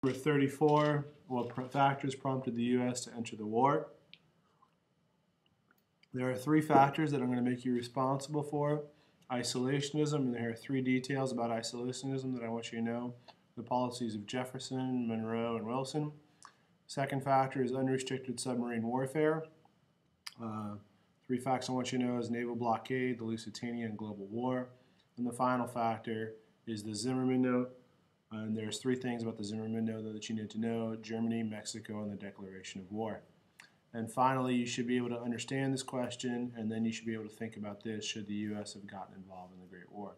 Number 34, what factors prompted the U.S. to enter the war? There are three factors that I'm going to make you responsible for. Isolationism, and there are three details about isolationism that I want you to know. The policies of Jefferson, Monroe, and Wilson. Second factor is unrestricted submarine warfare. Three facts I want you to know is naval blockade, the Lusitania, and global war. And the final factor is the Zimmerman Note. And there's three things about the Zimmerman Note that you need to know: Germany, Mexico, and the declaration of war. And finally, you should be able to understand this question, and then you should be able to think about this: should the U.S. have gotten involved in the Great War?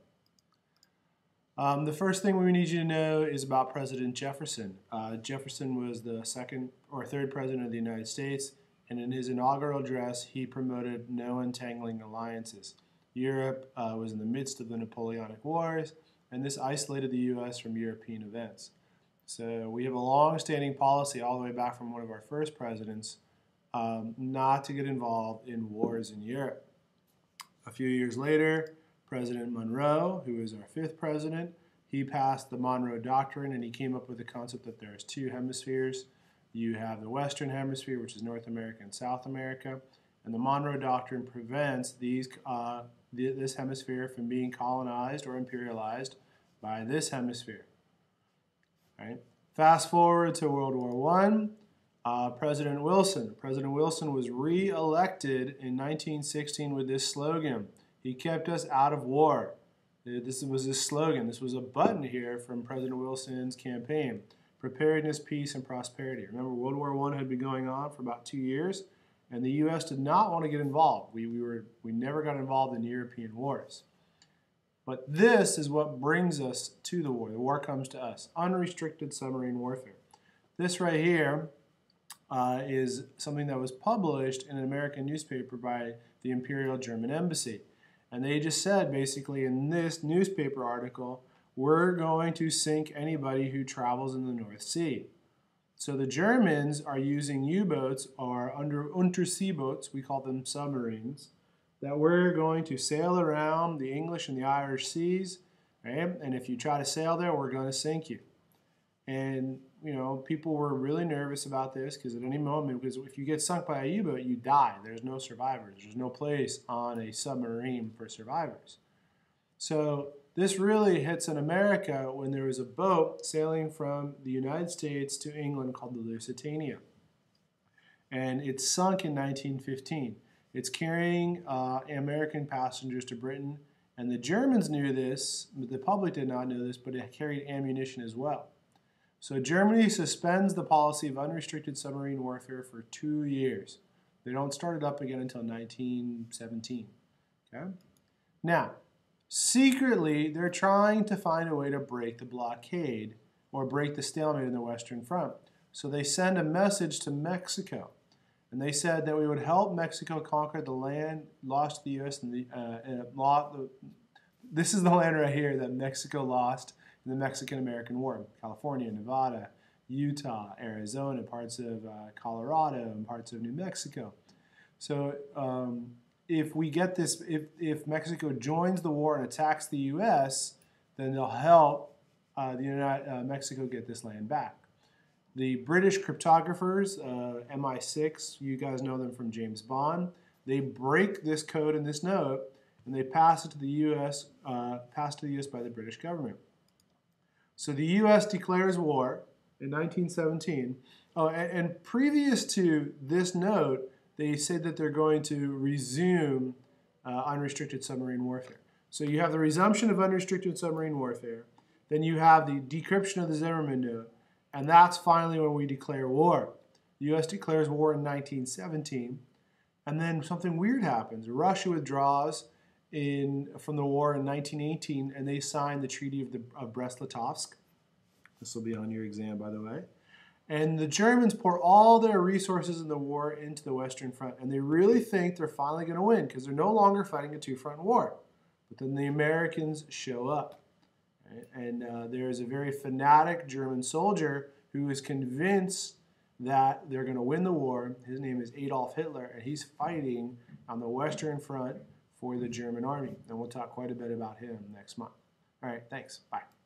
The first thing we need you to know is about President Jefferson. Jefferson was the second or third president of the United States, and in his inaugural address, he promoted no entangling alliances. Europe was in the midst of the Napoleonic Wars, and this isolated the U.S. from European events. So we have a long-standing policy all the way back from one of our first presidents not to get involved in wars in Europe. A few years later, President Monroe, who is our fifth president, he passed the Monroe Doctrine, and he came up with the concept that there's two hemispheres. You have the Western Hemisphere, which is North America and South America, and the Monroe Doctrine prevents this hemisphere from being colonized or imperialized by this hemisphere. Right? Fast forward to World War I. President Wilson was re-elected in 1916 with this slogan: "He kept us out of war." This was his slogan. This was a button here from President Wilson's campaign: preparedness, peace, and prosperity. Remember, World War I had been going on for about 2 years, and the U.S. did not want to get involved. We never got involved in European wars. But this is what brings us to the war. The war comes to us: unrestricted submarine warfare. This right here is something that was published in an American newspaper by the Imperial German Embassy. And they just said, basically, in this newspaper article, we're going to sink anybody who travels in the North Sea. So the Germans are using U-boats, or undersea boats, we call them submarines, that we're going to sail around the English and the Irish seas, right? And if you try to sail there, we're going to sink you. And, you know, people were really nervous about this because at any moment, because if you get sunk by a U-boat, you die. There's no survivors. There's no place on a submarine for survivors. So this really hits in America when there was a boat sailing from the United States to England called the Lusitania. And it sunk in 1915. It's carrying American passengers to Britain. And the Germans knew this, but the public did not know this, but it carried ammunition as well. So Germany suspends the policy of unrestricted submarine warfare for 2 years. They don't start it up again until 1917. Okay? Now, secretly, they're trying to find a way to break the blockade or break the stalemate in the Western Front. So they send a message to Mexico. And they said that we would help Mexico conquer the land lost to the U.S. This is the land right here that Mexico lost in the Mexican-American War: California, Nevada, Utah, Arizona, parts of Colorado, and parts of New Mexico. So if we get this, if Mexico joins the war and attacks the U.S., then they'll help Mexico get this land back. The British cryptographers, MI6, you guys know them from James Bond, they break this code in this note, and they pass it to the U.S. Passed to the U.S. by the British government. So the U.S. declares war in 1917. Oh, and previous to this note, they said that they're going to resume unrestricted submarine warfare. So you have the resumption of unrestricted submarine warfare. Then you have the decryption of the Zimmerman Note. And that's finally when we declare war. The U.S. declares war in 1917. And then something weird happens. Russia withdraws from the war in 1918, and they signed the Treaty of Brest-Litovsk. This will be on your exam, by the way. And the Germans pour all their resources in the war into the Western Front, and they really think they're finally going to win because they're no longer fighting a two-front war. But then the Americans show up. Right? And there's a very fanatic German soldier who is convinced that they're going to win the war. His name is Adolf Hitler, and he's fighting on the Western Front for the German army. And we'll talk quite a bit about him next month. All right, thanks. Bye.